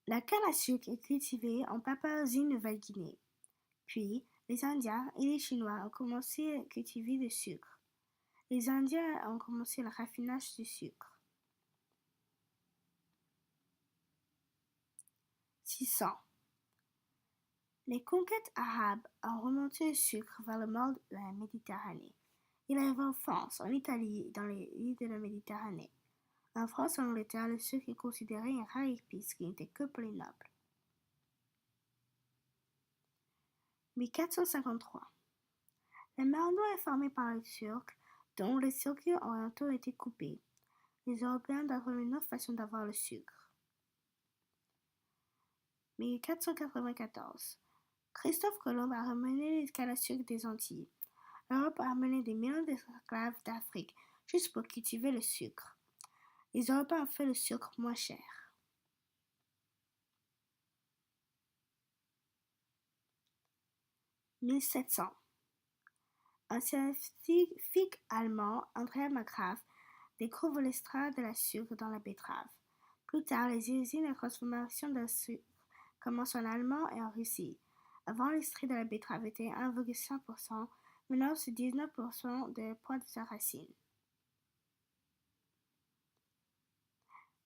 La canne à sucre est cultivée en Papouasie-Nouvelle-Guinée. Puis, les Indiens et les Chinois ont commencé à cultiver le sucre. Les Indiens ont commencé le raffinage du sucre. 600. Les conquêtes arabes ont remonté le sucre vers le nord de la Méditerranée. Il arrive en France, en Italie et dans les îles de la Méditerranée. En France et en Angleterre, le sucre est considéré une rare épice qui n'était que pour les nobles. 1453. La mer Noire est formée par les Turcs, dont les circuits orientaux ont été coupés. Les Européens doivent trouver une autre façon d'avoir le sucre. 1494. Christophe Colomb a ramené les cannes à sucre des Antilles. L'Europe a amené des millions d'esclaves d'Afrique juste pour cultiver le sucre. Les Européens ont fait le sucre moins cher. 1700. Un scientifique allemand, André Marggraf, découvre l'extrait de la sucre dans la betterave. Plus tard, les usines de transformation de sucre commencent en Allemagne et en Russie. Avant, l'extrait de la betterave était 1,5%, maintenant c'est 19% de poids de sa racine.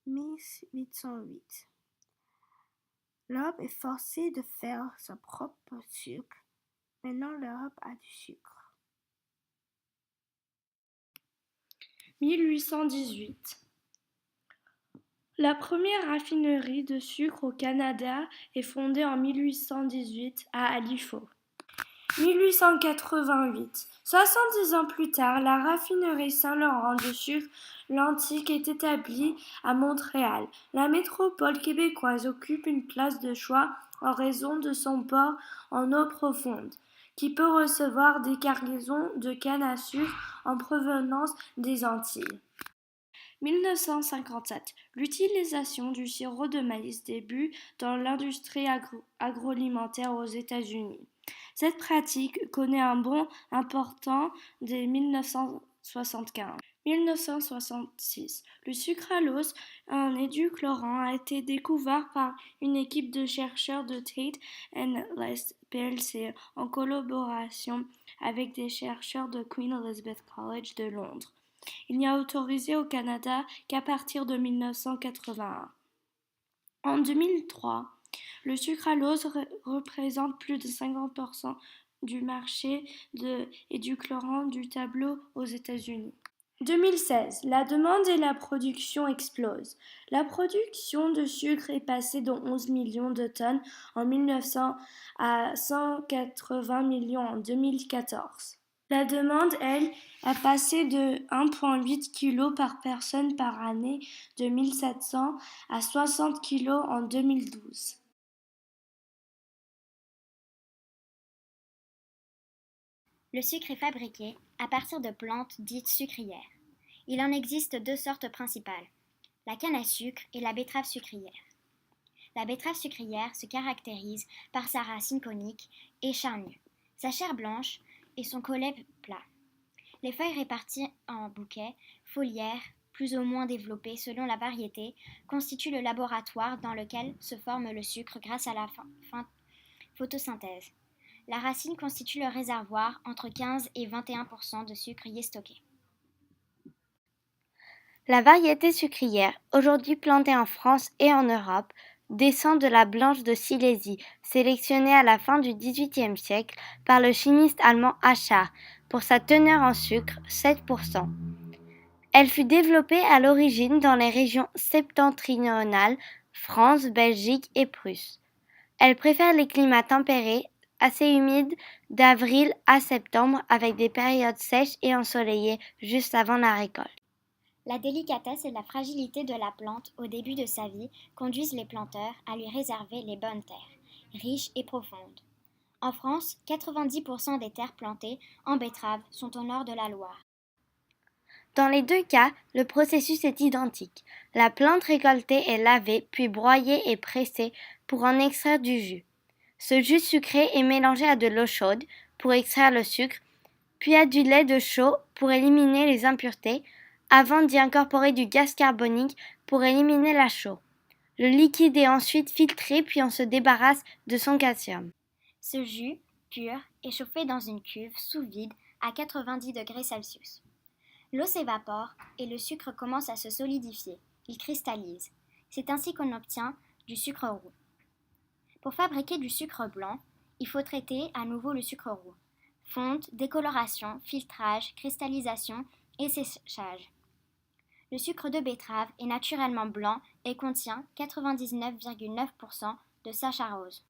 1808. L'Europe est forcée de faire son propre sucre. Maintenant, l'Europe a du sucre. 1818. La première raffinerie de sucre au Canada est fondée en 1818 à Halifax. 1888. 70 ans plus tard, la raffinerie Saint-Laurent de sucre l'Antique est établie à Montréal. La métropole québécoise occupe une place de choix en raison de son port en eau profonde, qui peut recevoir des cargaisons de canne à sucre en provenance des Antilles. 1957. L'utilisation du sirop de maïs débute dans l'industrie agroalimentaire aux États-Unis. Cette pratique connaît un bond important dès 1975. 1966. Le sucralose, un édulcorant, a été découvert par une équipe de chercheurs de Tate List plc en collaboration avec des chercheurs de Queen Elizabeth College de Londres. Il n'est autorisé au Canada qu'à partir de 1981. En 2003, le sucralose représente plus de 50% du marché de édulcorants du tableau aux États-Unis. 2016, la demande et la production explosent. La production de sucre est passée de 11 millions de tonnes en 1900 à 180 millions en 2014. La demande, elle, a passé de 1,8 kg par personne par année de 1700 à 60 kg en 2012. Le sucre est fabriqué à partir de plantes dites sucrières. Il en existe deux sortes principales, la canne à sucre et la betterave sucrière. La betterave sucrière se caractérise par sa racine conique et charnue, sa chair blanche et son collet plat. Les feuilles réparties en bouquets, foliaires, plus ou moins développées selon la variété, constituent le laboratoire dans lequel se forme le sucre grâce à la photosynthèse. La racine constitue le réservoir entre 15 et 21% de sucre y est stocké. La variété sucrière, aujourd'hui plantée en France et en Europe, descend de la blanche de Silésie, sélectionnée à la fin du XVIIIe siècle par le chimiste allemand Achard, pour sa teneur en sucre, 7%. Elle fut développée à l'origine dans les régions septentrionales, France, Belgique et Prusse. Elle préfère les climats tempérés, assez humides, d'avril à septembre, avec des périodes sèches et ensoleillées juste avant la récolte. La délicatesse et la fragilité de la plante au début de sa vie conduisent les planteurs à lui réserver les bonnes terres, riches et profondes. En France, 90% des terres plantées en betterave sont au nord de la Loire. Dans les deux cas, le processus est identique. La plante récoltée est lavée, puis broyée et pressée pour en extraire du jus. Ce jus sucré est mélangé à de l'eau chaude pour extraire le sucre, puis à du lait de chaud pour éliminer les impuretés, avant d'y incorporer du gaz carbonique pour éliminer la chaux. Le liquide est ensuite filtré puis on se débarrasse de son calcium. Ce jus, pur, est chauffé dans une cuve sous vide à 90 degrés Celsius. L'eau s'évapore et le sucre commence à se solidifier. Il cristallise. C'est ainsi qu'on obtient du sucre roux. Pour fabriquer du sucre blanc, il faut traiter à nouveau le sucre roux. Fonte, décoloration, filtrage, cristallisation et séchage. Le sucre de betterave est naturellement blanc et contient 99,9% de saccharose.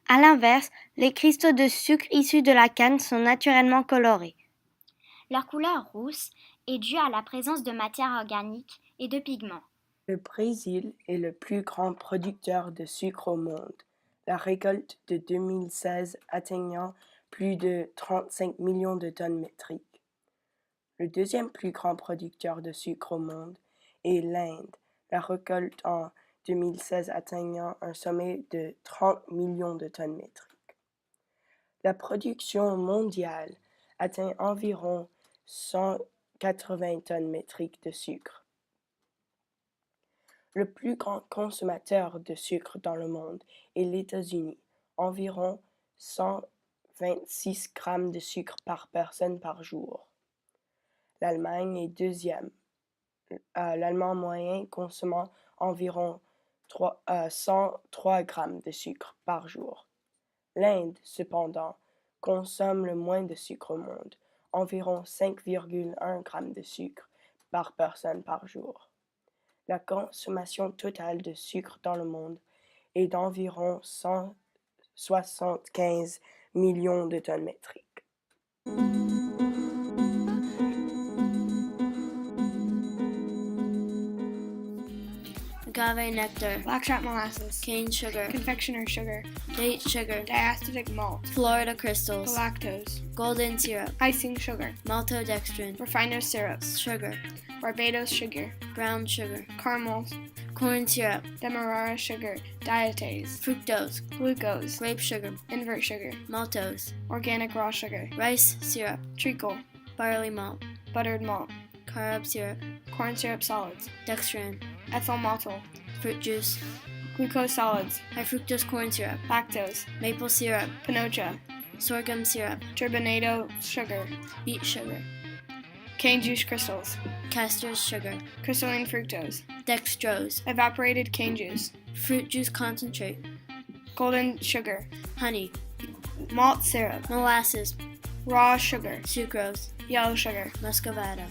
À l'inverse, les cristaux de sucre issus de la canne sont naturellement colorés. Leur couleur rousse est due à la présence de matière organique et de pigments. Le Brésil est le plus grand producteur de sucre au monde, la récolte de 2016 atteignant plus de 35 millions de tonnes métriques. Le deuxième plus grand producteur de sucre au monde est l'Inde, la récolte en 2016 atteignant un sommet de 30 millions de tonnes métriques. La production mondiale atteint environ 180 tonnes métriques de sucre. Le plus grand consommateur de sucre dans le monde est les États-Unis, environ 126 grammes de sucre par personne par jour. L'Allemagne est deuxième, l'Allemand moyen consommant environ 103 grammes de sucre par jour. L'Inde, cependant, consomme le moins de sucre au monde, environ 5,1 grammes de sucre par personne par jour. La consommation totale de sucre dans le monde est d'environ 175 millions de tonnes métriques. Agave nectar, Blackstrap molasses, cane sugar, confectioner sugar, date sugar, diastatic malt, Florida crystals, galactose, golden syrup, icing sugar, maltodextrin, refined syrups, sugar, Barbados sugar, brown sugar, caramels, corn syrup, demerara sugar, dietase, fructose, glucose, grape sugar, invert sugar, maltose, organic raw sugar, rice syrup, treacle, barley malt, buttered malt, carob syrup, corn syrup solids, dextrin, ethyl maltol, fruit juice, glucose solids, high fructose corn syrup, lactose, maple syrup, pinocha, sorghum syrup, turbinado sugar, beet sugar, cane juice crystals, castor sugar, crystalline fructose, dextrose, evaporated cane juice, fruit juice concentrate, golden sugar, honey, malt syrup, molasses, raw sugar, sucrose, yellow sugar. muscovado.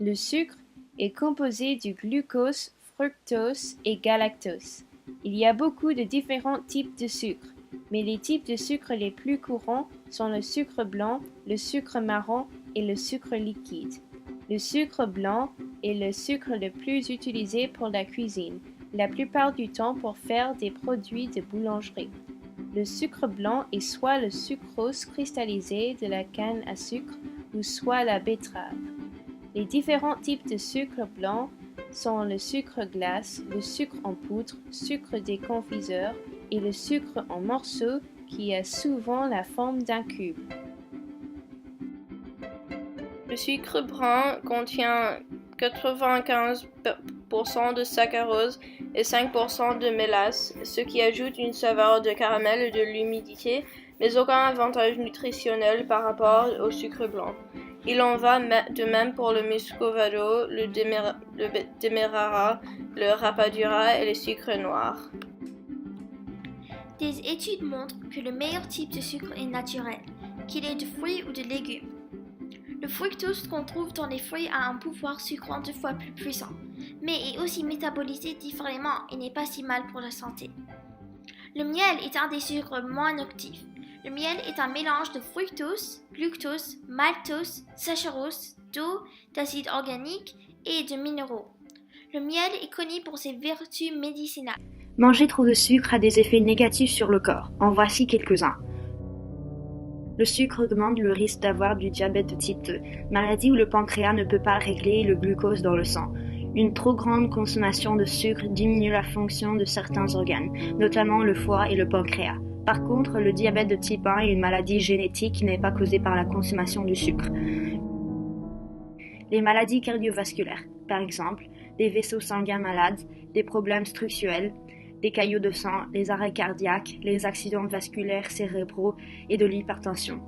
Le sucre est composé du glucose, fructose et galactose. Il y a beaucoup de différents types de sucre, mais les types de sucre les plus courants sont le sucre blanc, le sucre marron et le sucre liquide. Le sucre blanc est le sucre le plus utilisé pour la cuisine, la plupart du temps pour faire des produits de boulangerie. Le sucre blanc est soit le sucrose cristallisé de la canne à sucre ou soit la betterave. Les différents types de sucre blanc sont le sucre glace, le sucre en poudre, sucre des confiseurs et le sucre en morceaux qui a souvent la forme d'un cube. Le sucre brun contient 95% de saccharose et 5% de mélasse, ce qui ajoute une saveur de caramel et de l'humidité, mais aucun avantage nutritionnel par rapport au sucre blanc. Il en va de même pour le muscovado, le demerara, le rapadura et les sucres noirs. Des études montrent que le meilleur type de sucre est naturel, qu'il est de fruits ou de légumes. Le fructose qu'on trouve dans les fruits a un pouvoir sucrant 2 fois plus puissant, mais est aussi métabolisé différemment et n'est pas si mal pour la santé. Le miel est un des sucres moins nocifs. Le miel est un mélange de fructose, glucose, maltose, saccharose, d'eau, d'acide organique et de minéraux. Le miel est connu pour ses vertus médicinales. Manger trop de sucre a des effets négatifs sur le corps. En voici quelques-uns. Le sucre augmente le risque d'avoir du diabète de type 2, maladie où le pancréas ne peut pas régler le glucose dans le sang. Une trop grande consommation de sucre diminue la fonction de certains organes, notamment le foie et le pancréas. Par contre, le diabète de type 1 est une maladie génétique qui n'est pas causée par la consommation du sucre. les maladies cardiovasculaires, par exemple, des vaisseaux sanguins malades, des problèmes structurels, des caillots de sang, les arrêts cardiaques, les accidents vasculaires cérébraux et de l'hypertension.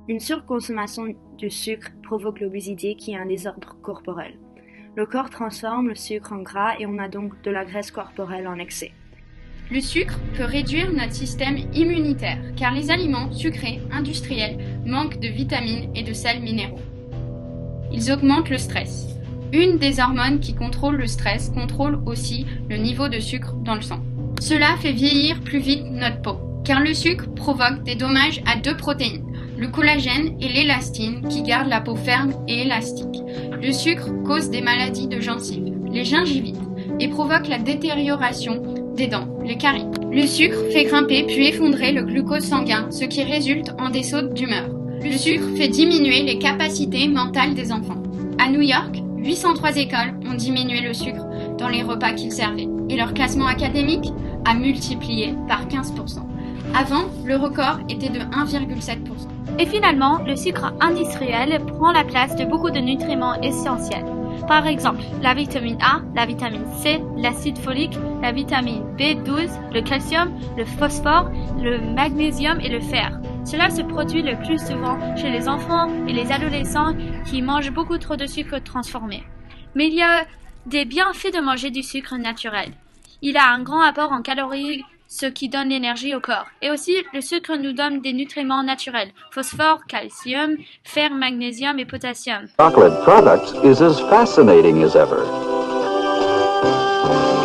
Une surconsommation de sucre provoque l'obésité qui est un désordre corporel. Le corps transforme le sucre en gras et on a donc de la graisse corporelle en excès. Le sucre peut réduire notre système immunitaire car les aliments sucrés industriels manquent de vitamines et de sels minéraux. Ils augmentent le stress. Une des hormones qui contrôle le stress contrôle aussi le niveau de sucre dans le sang. Cela fait vieillir plus vite notre peau car le sucre provoque des dommages à deux protéines, le collagène et l'élastine qui gardent la peau ferme et élastique. Le sucre cause des maladies de gencives, les gingivites, et provoque la détérioration des dents, les caries. Le sucre fait grimper puis effondrer le glucose sanguin, ce qui résulte en des sautes d'humeur. Le sucre fait diminuer les capacités mentales des enfants. À New York, 803 écoles ont diminué le sucre dans les repas qu'ils servaient, et leur classement académique a multiplié par 15%. Avant, le record était de 1,7%. Et finalement, le sucre industriel prend la place de beaucoup de nutriments essentiels. Par exemple, la vitamine A, la vitamine C, l'acide folique, la vitamine B12, le calcium, le phosphore, le magnésium et le fer. Cela se produit le plus souvent chez les enfants et les adolescents qui mangent beaucoup trop de sucre transformé. Mais il y a des bienfaits de manger du sucre naturel. Il a un grand apport en calories, ce qui donne l'énergie au corps. Et aussi, le sucre nous donne des nutriments naturels, phosphore, calcium, fer, magnésium et potassium. Chocolate products is as fascinating as ever.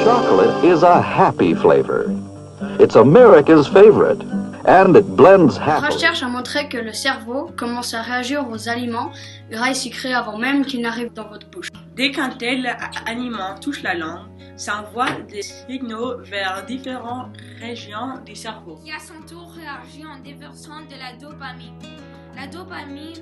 Chocolate is a happy flavor. It's America's favorite, and it blends La happily. recherche a montré que le cerveau commence à réagir aux aliments gras et sucrés avant même qu'ils n'arrivent dans votre bouche. Dès qu'un tel aliment touche la langue, ça envoie des signaux vers différentes régions du cerveau, qui à son tour réagit en déversant de la dopamine. La dopamine,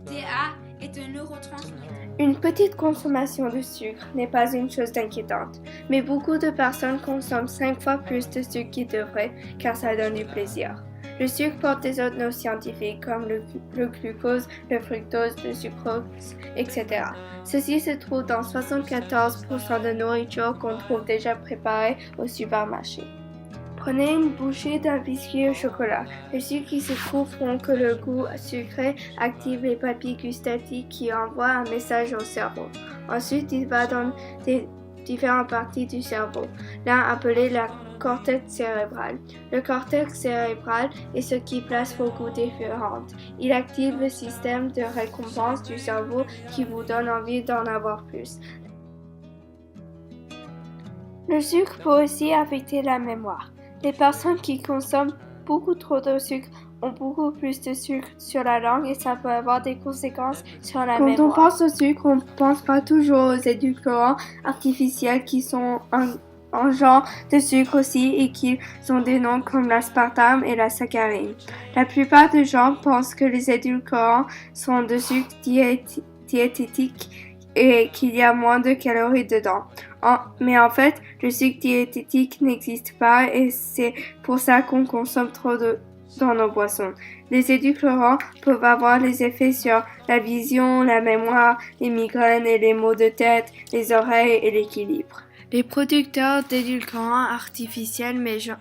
DA, est un neurotransmetteur. Une petite consommation de sucre n'est pas une chose inquiétante, mais beaucoup de personnes consomment 5 fois plus de sucre qu'ils devraient car ça donne du plaisir. Le sucre porte des autres noms scientifiques comme le glucose, le fructose, le sucrose, etc. Ceci se trouve dans 74% de nourriture qu'on trouve déjà préparée au supermarché. Prenez une bouchée d'un biscuit au chocolat. Les sucres qui se trouvent font que le goût sucré active les papilles gustatives qui envoient un message au cerveau. Ensuite, il va dans des différentes parties du cerveau, l'un appelé la cortex cérébral. Le cortex cérébral est ce qui place vos goûts différents. Il active le système de récompense du cerveau qui vous donne envie d'en avoir plus. Le sucre peut aussi affecter la mémoire. Les personnes qui consomment beaucoup trop de sucre ont beaucoup plus de sucre sur la langue et ça peut avoir des conséquences sur la mémoire. Quand on pense au sucre, on ne pense pas toujours aux édulcorants artificiels qui sont un genre de sucre aussi et qui ont des noms comme l'aspartame et la saccharine. La plupart des gens pensent que les édulcorants sont de sucre diététique et qu'il y a moins de calories dedans. Mais en fait, le sucre diététique n'existe pas et c'est pour ça qu'on consomme trop dans nos boissons. Les édulcorants peuvent avoir des effets sur la vision, la mémoire, les migraines et les maux de tête, les oreilles et l'équilibre. Les producteurs d'édulcorants artificiels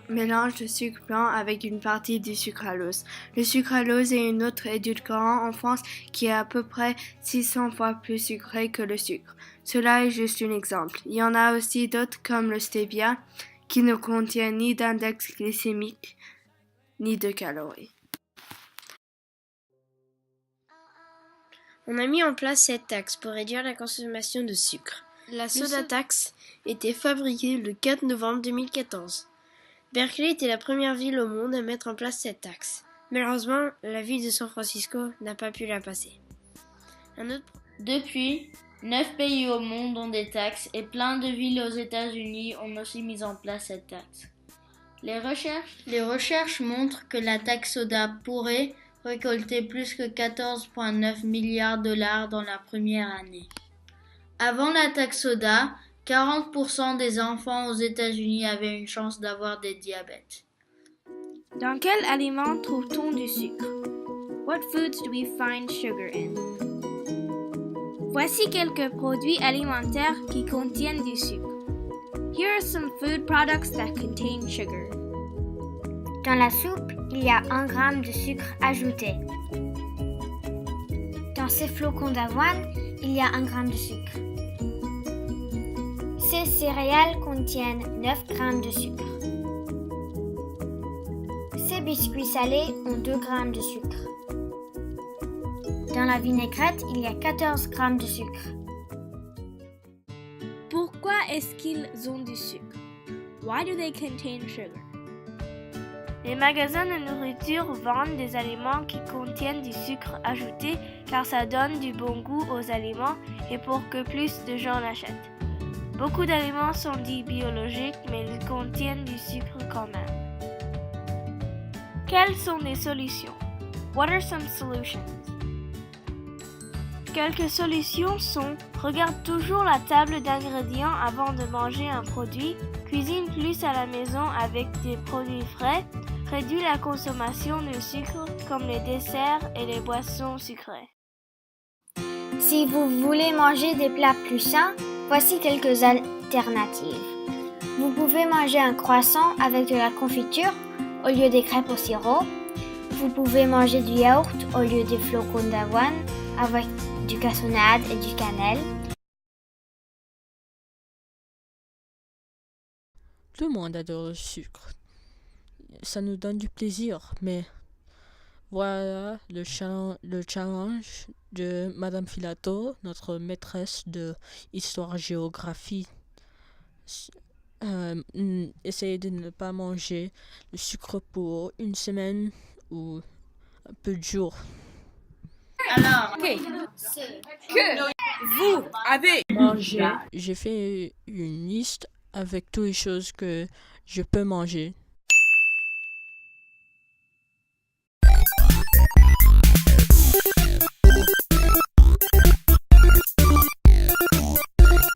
mélangent le sucre blanc avec une partie du sucralose. Le sucralose est un autre édulcorant en France qui est à peu près 600 fois plus sucré que le sucre. Cela est juste un exemple. Il y en a aussi d'autres comme le stevia qui ne contient ni d'index glycémique ni de calories. On a mis en place cette taxe pour réduire la consommation de sucre. La soda tax était fabriquée le 4 novembre 2014. Berkeley était la première ville au monde à mettre en place cette taxe. Malheureusement, la ville de San Francisco n'a pas pu la passer. Depuis, 9 pays au monde ont des taxes et plein de villes aux États-Unis ont aussi mis en place cette taxe. Les recherches montrent que la taxe soda pourrait récolter plus que 14,9 milliards de dollars dans la première année. Avant la taxe soda, 40% des enfants aux États-Unis avaient une chance d'avoir des diabètes. Dans quel aliment trouve-t-on du sucre? What foods do we find sugar in? Voici quelques produits alimentaires qui contiennent du sucre. Here are some food products that contain sugar. Dans la soupe, il y a 1 g de sucre ajouté. Dans ces flocons d'avoine, il y a 1 g de sucre. Ces céréales contiennent 9 g de sucre. Ces biscuits salés ont 2 g de sucre. Dans la vinaigrette, il y a 14 g de sucre. Pourquoi est-ce qu'ils ont du sucre? Why do they contain sugar? Les magasins de nourriture vendent des aliments qui contiennent du sucre ajouté car ça donne du bon goût aux aliments et pour que plus de gens l'achètent. Beaucoup d'aliments sont dits biologiques mais ils contiennent du sucre quand même. Quelles sont les solutions? What are some solutions? Quelques solutions sont: regarde toujours la table d'ingrédients avant de manger un produit, cuisine plus à la maison avec des produits frais, réduis la consommation de sucre comme les desserts et les boissons sucrées. Si vous voulez manger des plats plus sains, voici quelques alternatives. Vous pouvez manger un croissant avec de la confiture au lieu des crêpes au sirop. Vous pouvez manger du yaourt au lieu des flocons d'avoine avec du cassonade et du cannelle. Tout le monde adore le sucre. Ça nous donne du plaisir, mais voilà le challenge de Madame Filato, notre maîtresse de histoire-géographie. Essayez de ne pas manger le sucre pour 1 semaine ou un peu de jours. Alors, que vous avez mangé? J'ai fait une liste avec toutes les choses que je peux manger.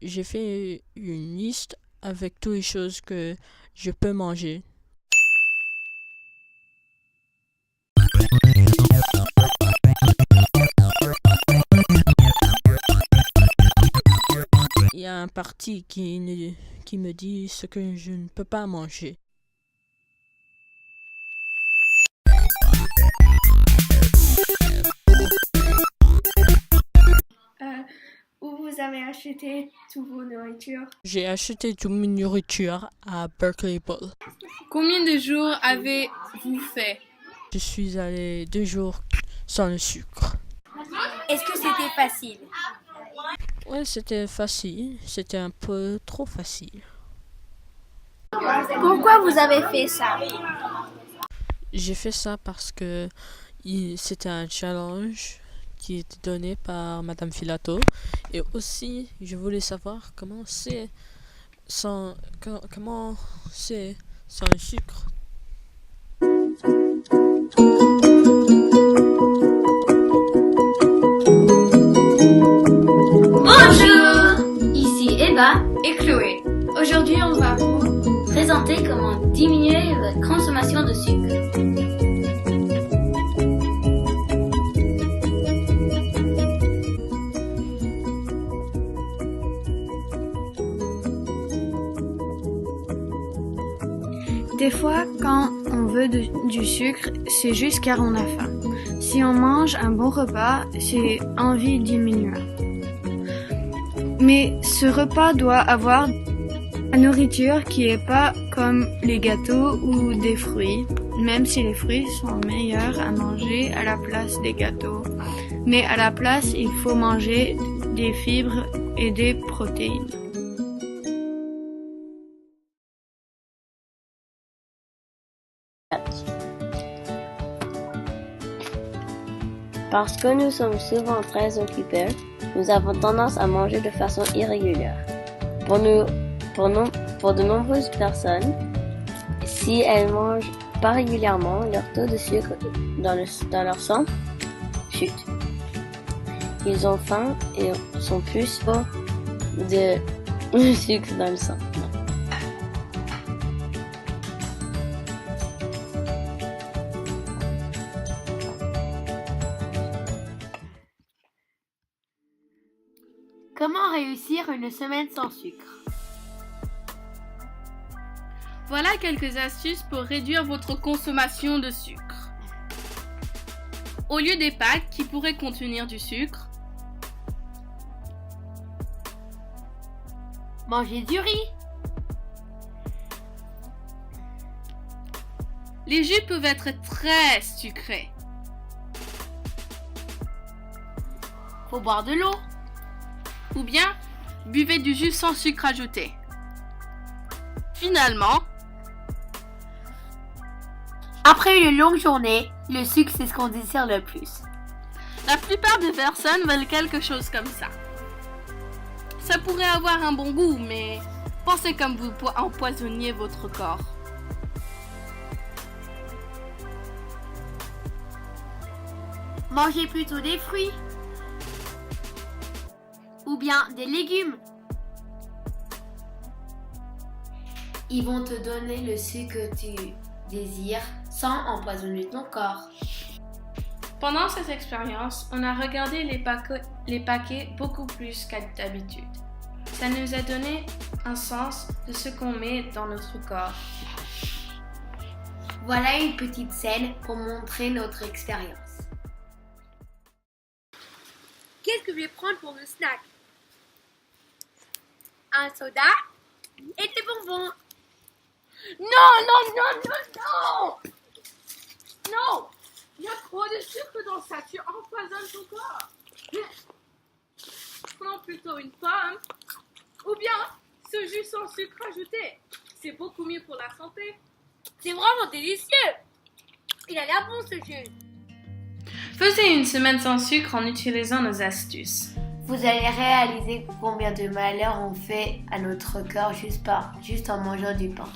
J'ai fait une liste avec toutes les choses que je peux manger. Il y a un parti qui me dit ce que je ne peux pas manger. Où vous avez acheté toutes vos nourritures? J'ai acheté toute ma nourriture à Berkeley Bowl. Combien de jours avez-vous fait? Je suis allé 2 jours sans le sucre. Est-ce que c'était facile? Ouais, c'était facile. C'était un peu trop facile. Pourquoi vous avez fait ça? J'ai fait ça parce que c'était un challenge qui était donné par Madame Filato. Et aussi, je voulais savoir comment c'est sans le sucre. Bonjour, ici Eva et Chloé. Aujourd'hui, on va vous présenter comment diminuer votre consommation de sucre. Des fois, quand on veut du sucre, c'est juste car on a faim. Si on mange un bon repas, c'est envie diminue. Mais ce repas doit avoir la nourriture qui est pas comme les gâteaux ou des fruits, même si les fruits sont meilleurs à manger à la place des gâteaux. Mais à la place, il faut manger des fibres et des protéines. Parce que nous sommes souvent très occupés, nous avons tendance à manger de façon irrégulière. Pour de nombreuses personnes, si elles mangent pas régulièrement, leur taux de sucre dans leur sang chute. Ils ont faim et sont plus forts de sucre dans le sang. Comment réussir une semaine sans sucre? Voilà quelques astuces pour réduire votre consommation de sucre. Au lieu des pâtes qui pourraient contenir du sucre, mangez du riz. Les jus peuvent être très sucrés. Faut boire de l'eau. Ou bien, buvez du jus sans sucre ajouté. Finalement, après une longue journée, le sucre c'est ce qu'on désire le plus. La plupart des personnes veulent quelque chose comme ça. Ça pourrait avoir un bon goût, mais pensez comme vous empoisonniez votre corps. Mangez plutôt des fruits. Ou bien des légumes. Ils vont te donner le sucre que tu désires sans empoisonner ton corps. Pendant cette expérience, on a regardé les paquets beaucoup plus qu'à d'habitude. Ça nous a donné un sens de ce qu'on met dans notre corps. Voilà une petite scène pour montrer notre expérience. Qu'est-ce que je vais prendre pour le snack? Un soda et des bonbons. Non, non, non, non, non! Non! Il y a trop de sucre dans ça, tu empoisonnes ton corps. Prends plutôt une pomme ou bien ce jus sans sucre ajouté. C'est beaucoup mieux pour la santé. C'est vraiment délicieux. Il a l'air bon ce jus. Faisez une semaine sans sucre en utilisant nos astuces. Vous allez réaliser combien de malheur on fait à notre corps juste en mangeant du pain.